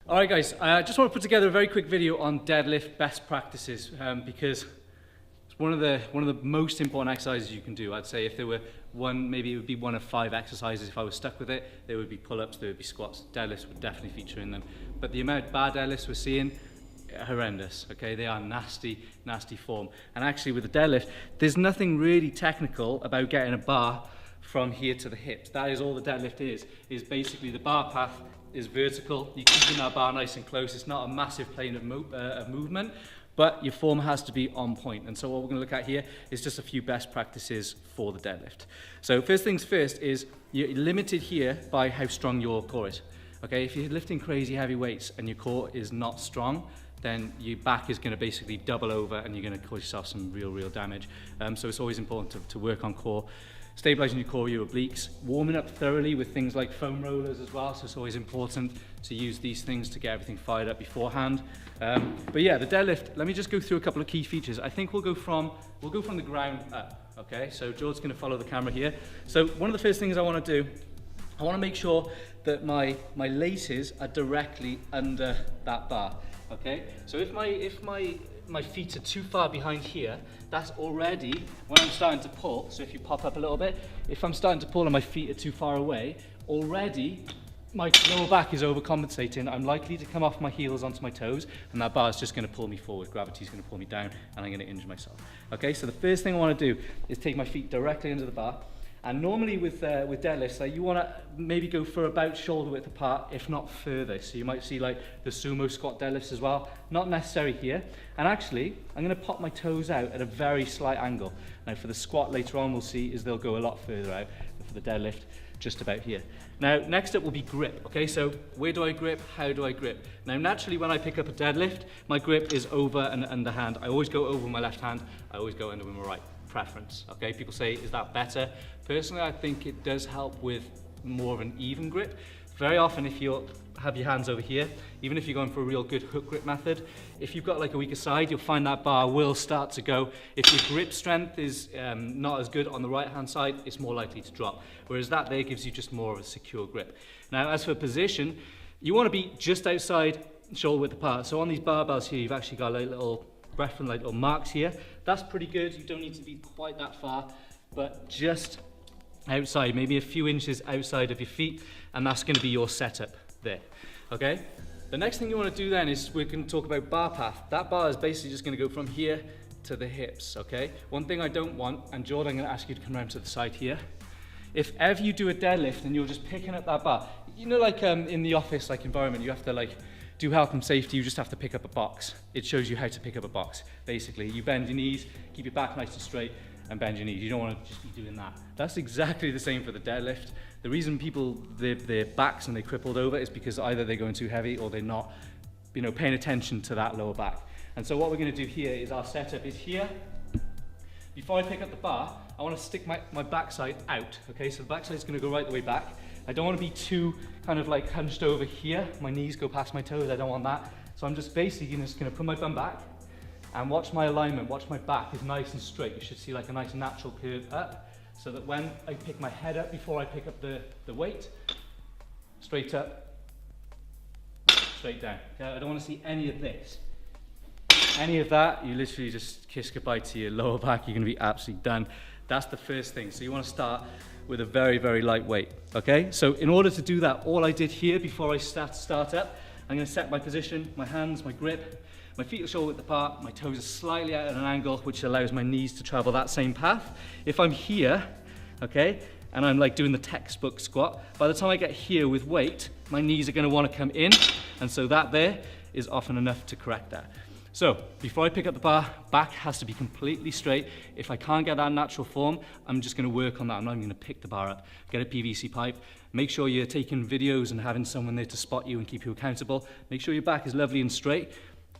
All right, guys, I just want to put together a very quick video on deadlift best practices because it's one of the most important exercises you can do. I'd say if there were one, maybe it would be one of 5 exercises. If I was stuck with it, there would be pull-ups, there would be squats. Deadlifts would definitely feature in them. But the amount of bar deadlifts we're seeing, horrendous. Okay, they are nasty form. And actually, with the deadlift, there's nothing really technical about getting a bar from here to the hips. That is all the deadlift is basically the bar path is vertical. You're keeping that bar nice and close. It's not a massive plane of movement, but your form has to be on point. And so what we're going to look at here is just a few best practices for the deadlift. So first things first is you're limited here by how strong your core is. Okay, if you're lifting crazy heavy weights and your core is not strong, then your back is going to basically double over and you're going to cause yourself some real damage. So it's always important to work on core. Stabilizing your core, your obliques, warming up thoroughly with things like foam rollers as well, so it's always important to use these things to get everything fired up beforehand. But yeah, the deadlift, let me just go through a couple of key features. I think we'll go from the ground up, okay? So George's gonna follow the camera here. So one of the first things I wanna do, I wanna make sure that my laces are directly under that bar, okay? So if my feet are too far behind here, that's already when I'm starting to pull. So if you pop up a little bit, if I'm starting to pull and my feet are too far away, already my lower back is overcompensating. I'm likely to come off my heels onto my toes, and that bar is just going to pull me forward. Gravity's going to pull me down, and I'm going to injure myself. Okay, so the first thing I want to do is take my feet directly under the bar. And normally with deadlifts, you want to maybe go for about shoulder width apart, if not further. So you might see like the sumo squat deadlifts as well. Not necessary here. And actually, I'm going to pop my toes out at a very slight angle. Now for the squat later on, we'll see is they'll go a lot further out. But for the deadlift, just about here. Now next up will be grip. Okay, so where do I grip? How do I grip? Now naturally when I pick up a deadlift, my grip is over and underhand. I always go over my left hand. I always go under with my right. Preference. Okay, people say, is that better? Personally, I think it does help with more of an even grip. Very often if you have your hands over here, even if you're going for a real good hook grip method, if you've got like a weaker side, you'll find that bar will start to go. If your grip strength is not as good on the right hand side, it's more likely to drop. Whereas that there gives you just more of a secure grip. Now as for position, you want to be just outside shoulder width apart. So on these barbells here, you've actually got like little reference, like little marks here. That's pretty good. You don't need to be quite that far, but just outside, maybe a few inches outside of your feet, and that's going to be your setup there. Okay, the next thing you want to do then is we're going to talk about bar path. That bar is basically just going to go from here to the hips. Okay, one thing I don't want, and Jordan, I'm going to ask you to come around to the side here. If ever you do a deadlift and you're just picking up that bar, you know, like in the office like environment, you have to like do health and safety, you just have to pick up a box. It shows you how to pick up a box. Basically, you bend your knees, keep your back nice and straight, and bend your knees. You don't want to just be doing that. That's exactly the same for the deadlift. The reason people, their backs and they crippled over is because either they're going too heavy or they're not, paying attention to that lower back. And so what we're going to do here is our setup is here. Before I pick up the bar, I want to stick my backside out. Okay, so the backside is going to go right the way back. I don't want to be too kind of like hunched over here. My knees go past my toes. I don't want that. So I'm just basically just going to put my bum back and watch my alignment, watch my back is nice and straight. You should see like a nice natural curve up, so that when I pick my head up before I pick up the weight, straight up, straight down. Okay? I don't want to see any of this. Any of that, you literally just kiss goodbye to your lower back. You're going to be absolutely done. That's the first thing. So you want to start with a very light weight. Okay, so in order to do that, all I did here before I start up, I'm going to set my position, my hands, my grip, my feet are shoulder width apart, my toes are slightly out at an angle, which allows my knees to travel that same path. If I'm here, okay, and I'm like doing the textbook squat, by the time I get here with weight, my knees are going to want to come in, and so that there is often enough to correct that. So before I pick up the bar, back has to be completely straight. If I can't get that natural form, I'm just going to work on that. I'm not even going to pick the bar up. Get a PVC pipe. Make sure you're taking videos and having someone there to spot you and keep you accountable. Make sure your back is lovely and straight.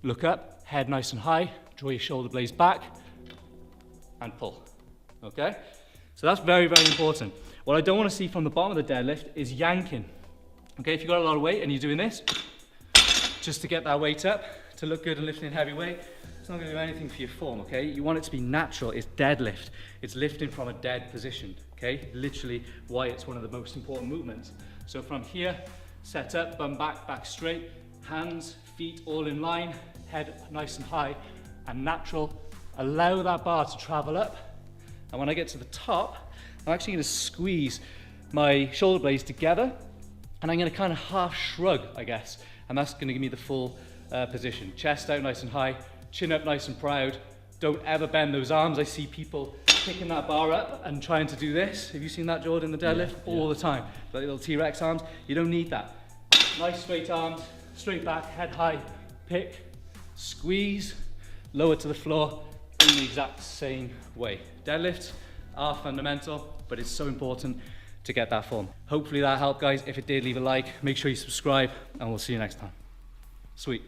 Look up, head nice and high. Draw your shoulder blades back and pull. Okay? So that's very important. What I don't want to see from the bottom of the deadlift is yanking. Okay, if you've got a lot of weight and you're doing this, just to get that weight up, to look good and lifting heavy weight, it's not going to do anything for your form, okay? You want it to be natural. It's deadlift. It's lifting from a dead position, okay? Literally why it's one of the most important movements. So from here, set up, bum back, back straight, Hands, feet all in line, head nice and high and natural. Allow that bar to travel up. And when I get to the top, I'm actually going to squeeze my shoulder blades together and I'm going to kind of half shrug, I guess. And that's going to give me the full position. Chest out nice and high, chin up nice and proud. Don't ever bend those arms. I see people picking that bar up and trying to do this. Have you seen that, Jordan, in the deadlift? Yeah, all the time. Like little T-Rex arms. You don't need that. Nice straight arms, straight back, head high, pick, squeeze, lower to the floor in the exact same way. Deadlifts are fundamental, but it's so important to get that form. Hopefully that helped, guys. If it did, leave a like, make sure you subscribe, and we'll see you next time. Sweet.